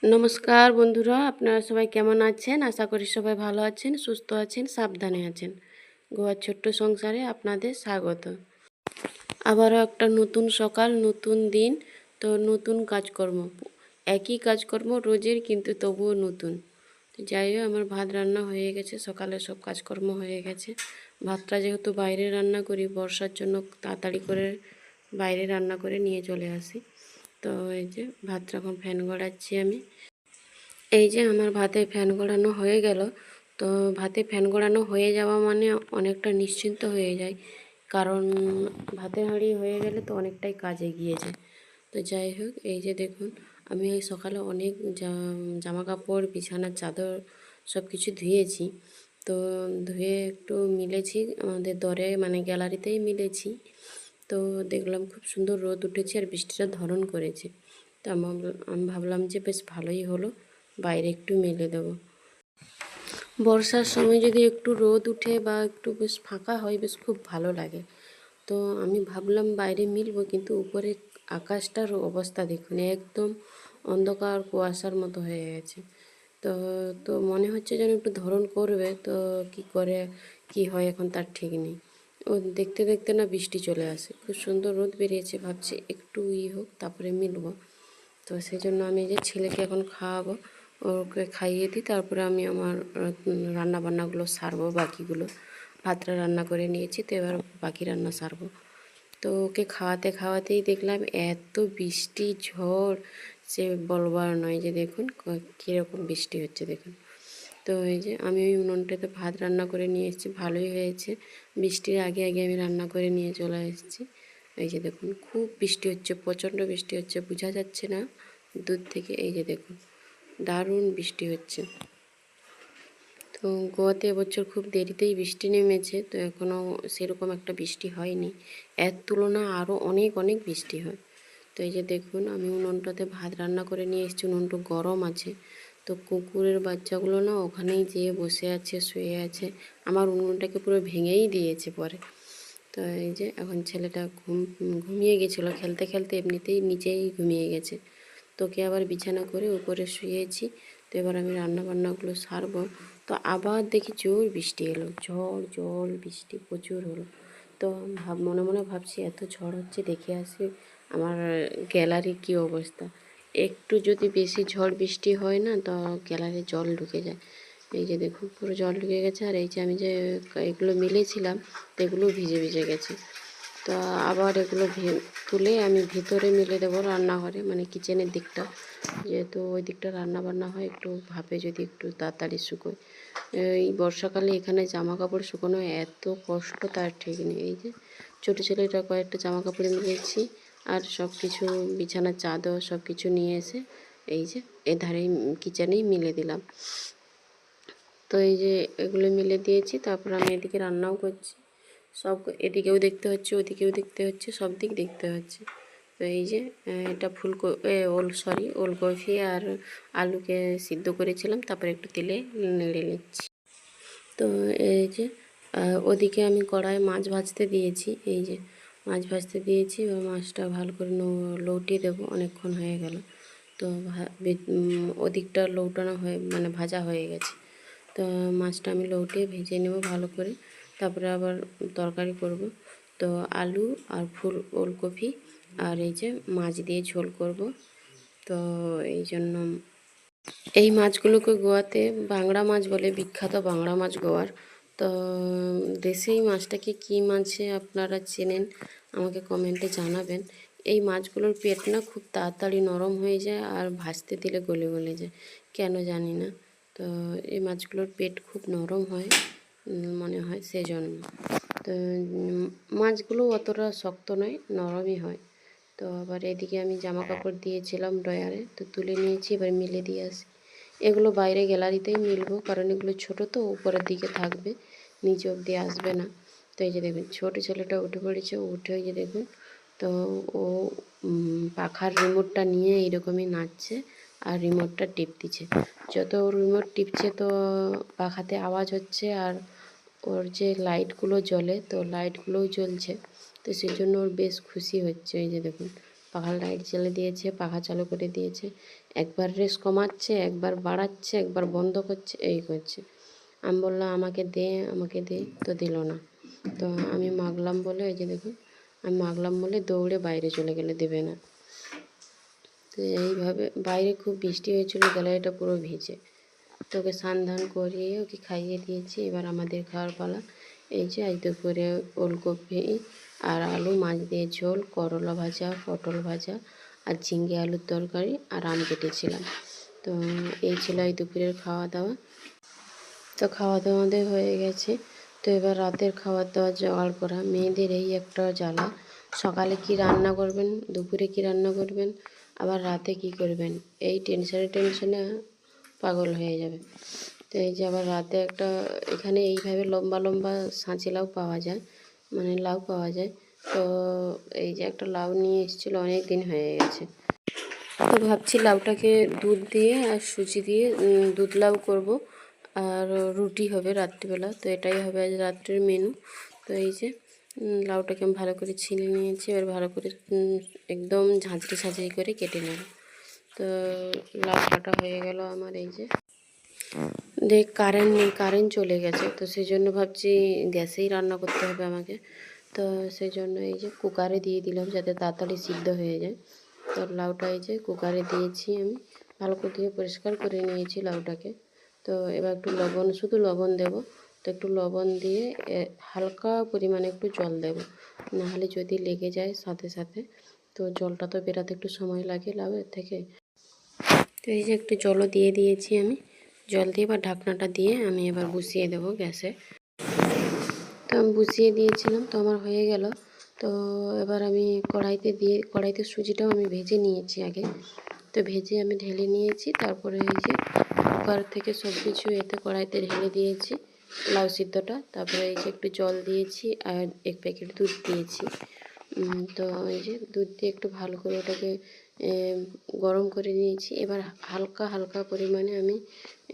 নমস্কার বন্ধুরা, আপনারা সবাই কেমন আছেন? আশা করি সবাই ভালো আছেন, সুস্থ আছেন, সাবধানে আছেন। গোয়ার ছোট্ট সংসারে আপনাদের স্বাগত। আবারও একটা নতুন সকাল, নতুন দিন, তো নতুন কাজকর্ম। একই কাজকর্ম রোজের, কিন্তু তবুও নতুন। তো যাই হোক, আমার ভাত রান্না হয়ে গেছে, সকালে সব কাজকর্ম হয়ে গেছে। ভাতটা যেহেতু বাইরে রান্না করি, বর্ষার জন্য তাড়াতাড়ি করে বাইরে রান্না করে নিয়ে চলে আসি। তো এই যে ভাতটা এখন ফ্যান গড়াচ্ছি আমি। এই যে আমার ভাতে ফ্যান গড়ানো হয়ে গেল। তো ভাতে ফ্যান গড়ানো হয়ে যাওয়া মানে অনেকটা নিশ্চিন্ত হয়ে যায়, কারণ ভাতের হাঁড়ি হয়ে গেলে তো অনেকটাই কাজ এগিয়ে যায়। তো যাই হোক, এই যে দেখুন, আমি এই সকালে অনেক জামা কাপড়, বিছানার চাদর সব কিছু ধুয়েছি। তো ধুয়ে একটু মিলেছি আমাদের দরে, মানে গ্যালারিতেই মিলেছি। তো দেখলাম খুব সুন্দর রোদ উঠেছে আর বৃষ্টিটা ধরন করেছে। তো আমি ভাবলাম যে বেশ ভালোই হলো, বাইরে একটু মেলে দেবো। বর্ষার সময় যদি একটু রোদ উঠে বা একটু বেশ ফাঁকা হয়, বেশ খুব ভালো লাগে। তো আমি ভাবলাম বাইরে মিলবো, কিন্তু উপরে আকাশটার অবস্থা দেখুন, একদম অন্ধকার কুয়াশার মতো হয়ে গেছে। তো তো মনে হচ্ছে যেন একটু ধরন করবে, তো কি করে কি হয় এখন তার ঠিক নেই। ও দেখতে দেখতে না বৃষ্টি চলে আসে, খুব সুন্দর রোদ বেরিয়েছে, ভাবছি একটু হোক তারপরে মিলবো। তো সেই জন্য আমি যে ছেলেকে এখন খাওয়াবো, ওকে খাইয়ে দিই, তারপরে আমি আমার রান্না বান্নাগুলো সারবো, বাকিগুলো। ভাতটা রান্না করে নিয়েছি, তো এবার বাকি রান্না সারবো। তো ওকে খাওয়াতে খাওয়াতেই দেখলাম এত বৃষ্টি ঝড়, সে বলবার নয়। যে দেখুন কীরকম বৃষ্টি হচ্ছে দেখুন। তো এই যে আমি ওই উনুনটাতে ভাত রান্না করে নিয়ে এসেছি, ভালোই হয়েছে। বৃষ্টির আগে আগে আমি রান্না করে নিয়ে চলে এসেছি। এই যে দেখুন, খুব বৃষ্টি হচ্ছে, প্রচণ্ড বৃষ্টি হচ্ছে, বোঝা যাচ্ছে না দূর থেকে। এই যে দেখুন, দারুণ বৃষ্টি হচ্ছে। তো গোয়াতে এবছর খুব দেরিতেই বৃষ্টি নেমেছে, তো এখনও সেরকম একটা বৃষ্টি হয়নি। এর তুলনায় আরও অনেক অনেক বৃষ্টি হয়। তো এই যে দেখুন, আমি উনুনটাতে ভাত রান্না করে নিয়ে এসেছি, উনুনটা গরম আছে। তো কুকুরের বাচ্চাগুলো না ওখানেই যেয়ে বসে আছে, শুয়ে আছে, আমার উনুনটাকে পুরো ভেঙেই দিয়েছে পরে। তো এই যে এখন ছেলেটা ঘুমিয়ে গেছিলো, খেলতে খেলতে এমনিতেই নিচেই ঘুমিয়ে গেছে। তোকে আবার বিছানা করে উপরে শুয়েছি। তো এবার আমি রান্না বান্নাগুলো সারবো। তো আবার দেখি জোর বৃষ্টি এলো, ঝড় জল বৃষ্টি প্রচুর হলো। তো মনে মনে ভাবছি এত ঝড় হচ্ছে, দেখে আসি আমার গ্যালারির কী অবস্থা। একটু যদি বেশি ঝড় বৃষ্টি হয় না, তো গ্যালারির জল ঢুকে যায়। এই যে দেখুন, পুরো জল ঢুকে গেছে। আর এই যে আমি যে এগুলো মিলেছিলাম, তো এগুলো ভিজে ভিজে গেছে। তো আবার এগুলো তুলে আমি ভিতরে মেলে দেবো রান্নাঘরে, মানে কিচেনের দিকটা, যেহেতু ওই দিকটা রান্না বান্না হয়, একটু ভাপে যদি একটু তাড়াতাড়ি শুকোয়। এই বর্ষাকালে এখানে জামা কাপড় শুকোনো এত কষ্ট, তার ঠিক নেই। এই যে ছোটো ছেলেটা কয়েকটা জামা কাপড় মিলেছি, আর সব কিছু বিছানার চাদর সব কিছু নিয়ে এসে এই যে এধারেই কিচেনেই মিলে দিলাম। তো এই যে এগুলো মিলে দিয়েছি, তারপর আমি এদিকে রান্নাও করছি। সব এদিকেও দেখতে হচ্ছে, ওদিকেও দেখতে হচ্ছে, সব দিক দেখতে হচ্ছে। তো এই যে এটা ওলকপি আর আলুকে সিদ্ধ করেছিলাম, তারপরে একটু তেলে নেড়ে নিচ্ছি। তো এই যে ওদিকে আমি কড়াই মাছ ভাজতে দিয়েছি। এই যে মাছ ভাজতে দিয়েছি, এবার মাছটা ভালো করে লৌটিয়ে দেবো, অনেকক্ষণ হয়ে গেল। তো ওদিকটা লৌটানো হয়ে, মানে ভাজা হয়ে গেছে। তো মাছটা আমি লৌটিয়ে ভেজে নেব ভালো করে, তারপরে আবার তরকারি করব। তো আলু আর ওলকপি আর এই যে মাছ দিয়ে ঝোল করব। তো এই জন্য এই মাছগুলোকে গোয়াতে বাংলা মাছ বলে, বিখ্যাত বাংলা মাছ গোয়ার। তো দেশেই মাছটাকে কী মাছে আপনারা চেনেন আমাকে কমেন্টে জানাবেন। এই মাছগুলোর পেট না খুব তাড়াতাড়ি নরম হয়ে যায়, আর ভাজতে দিলে গলে গলে যায়, কেন জানি না। তো এই মাছগুলোর পেট খুব নরম হয় মনে হয়, সেজন্য। তো মাছগুলো অতটা শক্ত নয়, নরমই হয়। তো আবার এদিকে আমি জামা কাপড় দিয়েছিলাম ড্রয়ারে, তো তুলে নিয়েছি, এবার মিলে দিয়ে আসি। এগুলো বাইরে গ্যালারিতেই মিলবো, কারণ এগুলো ছোট, তো উপরের দিকে থাকবে, নিচে অবধি আসবে না। তো এই যে দেখুন, ছোটো ছেলেটা উঠে পড়েছে, উঠে ওই যে দেখুন, তো ও পাখার রিমোটটা নিয়ে এইরকমই নাচছে আর রিমোটটা টিপ দিচ্ছে। যত রিমোট টিপছে তো পাখাতে আওয়াজ হচ্ছে, আর ওর যে লাইটগুলো জ্বলে, তো লাইটগুলোও জ্বলছে, তো সেই জন্য ওর বেশ খুশি হচ্ছে। এই যে দেখুন, পাখার লাইট জ্বেলে দিয়েছে, পাখা চালু করে দিয়েছে, একবার রেস কমাচ্ছে, একবার বাড়াচ্ছে, একবার বন্ধ করছে, এই করছে। আমি বললাম আমাকে দে, আমাকে দে, তো দিল না। তো আমি মাগলাম বলে, এই যে দেখুন, আমি মাগলাম বলে দৌড়ে বাইরে চলে গেলে, দেবে না। তো এইভাবে বাইরে খুব বৃষ্টি হয়েছিল, গ্যালারিটা পুরো ভিজে। তো ওকে স্নান ধান করিয়ে ওকে খাইয়ে দিয়েছি। এবার আমাদের খাওয়ার পালা। এই যে আজ দুপুরে ওলকপি আর আলু মাছ দিয়ে ঝোল, করলা ভাজা, পটল ভাজা আর ঝিঙ্গে আলুর তরকারি আর আম কেটেছিলাম। তো এই ছিল এই দুপুরের খাওয়া দাওয়া। তো খাওয়া দাওয়া আমাদের হয়ে গেছে। তো এবার রাতের খাওয়া দাওয়া জোগাড় করা, মেয়েদের এই একটা জ্বালা। সকালে কি রান্না করবেন, দুপুরে কি রান্না করবেন, আবার রাতে কি করবেন, এই টেনশনে পাগল হয়ে যাবে। তো এই যে আবার রাতে একটা, এখানে এইভাবে লম্বা লম্বা সাঁচি লাউ পাওয়া যায়, মানে লাউ পাওয়া যায়। তো এই যে একটা লাউ নিয়ে এসেছিলো, অনেক দিন হয়ে গেছে। তো ভাবছি লাউটাকে দুধ দিয়ে আর সুজি দিয়ে দুধ লাউ করব, আর রুটি হবে রাত্রিবেলা। তো এটাই হবে আজ রাত্রের মেনু। তো এই যে লাউটাকে আমি ভালো করে ছিলে নিয়েছি, এবার ভালো করে একদম ঝাঁঝরি করে কেটে নেব। তো লাউ কাটা হয়ে গেল আমার। এই যে দেখ, কারেন্ট নেই, কারেন্ট চলে গেছে, তো সেই জন্য ভাবছি গ্যাসেই রান্না করতে হবে আমাকে। তো সেই জন্য এই যে কুকারে দিয়ে দিলাম যাতে তাড়াতাড়ি সিদ্ধ হয়ে যায়। তো লাউটা এই যে কুকারে দিয়েছি, আমি ভালো করে দিয়ে পরিষ্কার করে নিয়েছি লাউটাকে। তো এবার একটু লবণ, শুধু লবণ দেব। তো একটু লবণ দিয়ে হালকা পরিমাণে একটু জল দেব, নাহলে যদি লেগে যায় সাথে সাথে। তো জলটা তো বেরাতে একটু সময় লাগে লাউয়ের থেকে। তো এই যে একটু জলও দিয়ে দিয়েছি আমি। জল দিয়ে বা ঢাকনাটা দিয়ে আমি এবার বসিয়ে দেবো গ্যাসে। তো আমি বসিয়ে দিয়েছিলাম, তো আমার হয়ে গেল। তো এবার আমি কড়াইতে সুজিটাও আমি ভেজে নিয়েছি আগে। তো ভেজে আমি ঢেলে নিয়েছি, তারপরে এই যে কুকার থেকে সব কিছু এতে কড়াইতে ঢেলে দিয়েছি লাউ সিদ্ধটা। তারপরে এই যে একটু জল দিয়েছি আর 1 প্যাকেট দুধ দিয়েছি। তো এই যে দুধ দিয়ে একটু ভালো করে ওটাকে গরম করে নিয়েছি। এবার হালকা হালকা পরিমাণে আমি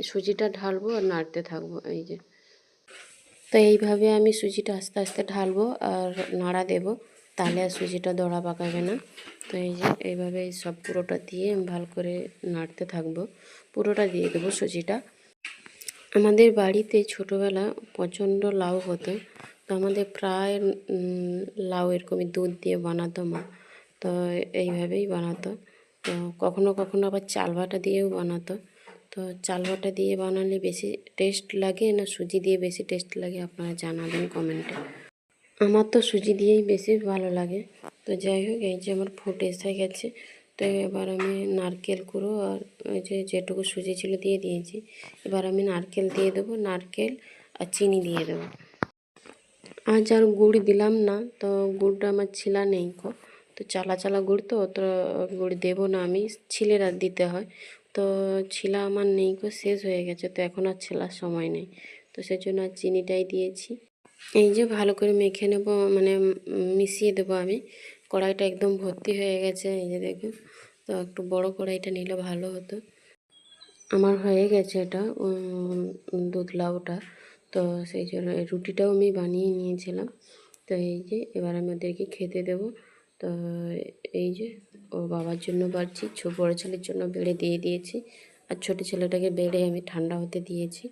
সুজিটা ঢালবো আর নাড়তে থাকবো। এই যে, তো এইভাবে আমি সুজিটা আস্তে আস্তে ঢালবো আর নাড়া দেব, তাহলে আর সুজিটা দড়া পাকাবে না। তো এই যে এইভাবে সব পুরোটা দিয়ে আমি ভালো করে নাড়তে থাকবো, পুরোটা দিয়ে দেবো সুজিটা। আমাদের বাড়িতে ছোটোবেলা প্রচণ্ড লাউ হতো, তো আমাদের প্রায় লাউ এরকমই দুধ দিয়ে বানাতো মা। তো এইভাবেই বানাতো। তো কখনো কখনো আবার চাল বাটা দিয়েও বানাতো। তো চাল বাটা দিয়ে বানালে বেশি টেস্ট লাগে না সুজি দিয়ে বেশি টেস্ট লাগে, আপনারা জানাবেন কমেন্টে। আমার তো সুজি দিয়েই বেশি ভালো লাগে। তো যাই হোক, এই যে আমার ফুটে এসে গেছে। তো এবার আমি নারকেল কুড়ো আর ওই যে যেটুকু সুজি ছিল দিয়ে দিয়েছি। এবার আমি নারকেল দিয়ে দেবো, নারকেল আর চিনি দিয়ে দেবো। আজ আর গুড় দিলাম না, তো গুড়টা আমার ছিলা নেই কো। তো চালা চালা গুড়, তো গুড় দেবো না আমি, ছিলে দিতে হয়। তো ছিলা আমার নেই কো, শেষ হয়ে গেছে, তো এখন আর ছেলার সময় নেই। তো সেজন্য আর চিনিটাই দিয়েছি। এই যে ভালো করে মেখে নেব, মানে মিশিয়ে দেবো আমি। কড়াইটা একদম ভর্তি হয়ে গেছে, এই যে দেখুন। তো একটু বড় কড়াইটা নিলে ভালো হতো। আমার হয়ে গেছে এটা দুধ লাউটা। তো সেই জন্য রুটিটাও আমি বানিয়ে নিয়েছিলাম। তো এই যে এবার আমি ওদেরকে খেতে দেবো। তো এই যে ও বাবার জন্য বাড়ছি, বড় ছেলের জন্য বেড়ে দিয়ে দিয়েছি, আর ছোটো ছেলেটাকে বেড়ে আমি ঠান্ডা হতে দিয়েছি।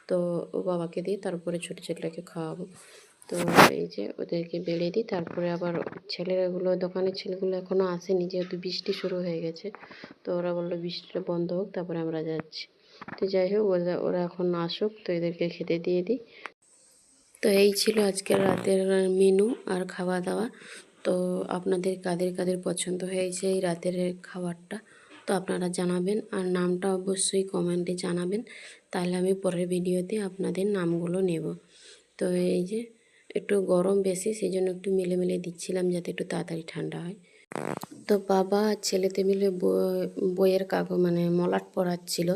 তো ও বাবাকে দিয়ে তারপরে ছোটো ছেলেটাকে খাওয়াবো। তো এই যে ওদেরকে বেড়ে দিই, তারপরে আবার ছেলেগুলো, দোকানের ছেলেগুলো এখনও আসেনি, যেহেতু বৃষ্টি শুরু হয়ে গেছে। তো ওরা বললো বৃষ্টিটা বন্ধ হোক তারপরে আমরা যাচ্ছি। তো যাই হোক, ওরা এখন আসুক, তো এদেরকে খেতে দিয়ে দিই। তো এই ছিল আজকের রাতের মেনু আর খাওয়া দাওয়া। তো আপনাদের কাদের কাদের পছন্দ হয়েছে এই রাতের খাবারটা, তো আপনারা জানাবেন, আর নামটা অবশ্যই কমেন্টে জানাবেন, তাহলে আমি পরের ভিডিওতে আপনাদের নামগুলো নেব। তো এই যে একটু গরম বেশি, সেই জন্য একটু মেলে মেলে দিচ্ছিলাম যাতে একটু তাড়াতাড়ি ঠান্ডা হয়। তো বাবা আর ছেলেতে মিলে বইয়ের কাগজ মানে মলাট পড়াচ্ছিল।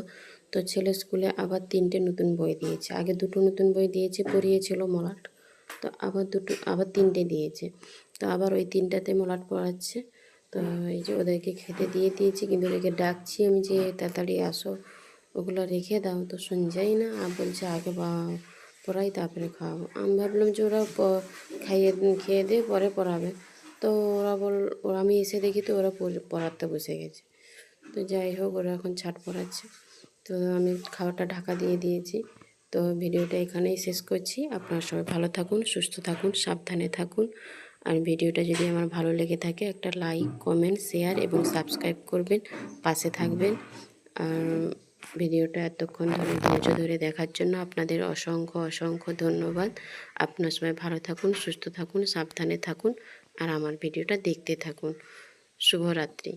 তো ছেলে স্কুলে আবার 3টে নতুন বই দিয়েছে, আগে 2টো নতুন বই দিয়েছে, পড়িয়েছিল মলাট। তো আবার 3টে দিয়েছে। তো আবার ওই 3টাতে মলাট পড়াচ্ছে। তো এই যে ওদেরকে খেতে দিয়ে দিয়েছি, কিন্তু ওদেরকে ডাকছি আমি যে তাড়াতাড়ি আসো, ওগুলো রেখে দাও, তো শুনছেই না, আর বলছে আগে পড়াই তারপরে খাওয়াবো। আমি ভাবলাম যে ওরা খেয়ে দিয়ে পরে পড়াবে। তো ওরা আমি এসে দেখি তো ওরা পড়াতে বসে গেছে। তো যাই হোক, ওরা এখন ছাট পড়াচ্ছে। তো আমি খাবারটা ঢাকা দিয়ে দিয়েছি। তো ভিডিওটা এখানেই শেষ করছি। আপনারা সবাই ভালো থাকুন, সুস্থ থাকুন, সাবধানে থাকুন। আর ভিডিওটা যদি আমার ভালো লেগে থাকে একটা লাইক, কমেন্ট, শেয়ার এবং সাবস্ক্রাইব করবেন, পাশে থাকবেন। আর ভিডিওটা এতক্ষণ ধরে ধৈর্য ধরে দেখার জন্য আপনাদের অসংখ্য অসংখ্য ধন্যবাদ। আপনারা সবাই ভালো থাকুন, সুস্থ থাকুন, সাবধানে থাকুন আর আমার ভিডিওটা দেখতে থাকুন। শুভরাত্রি।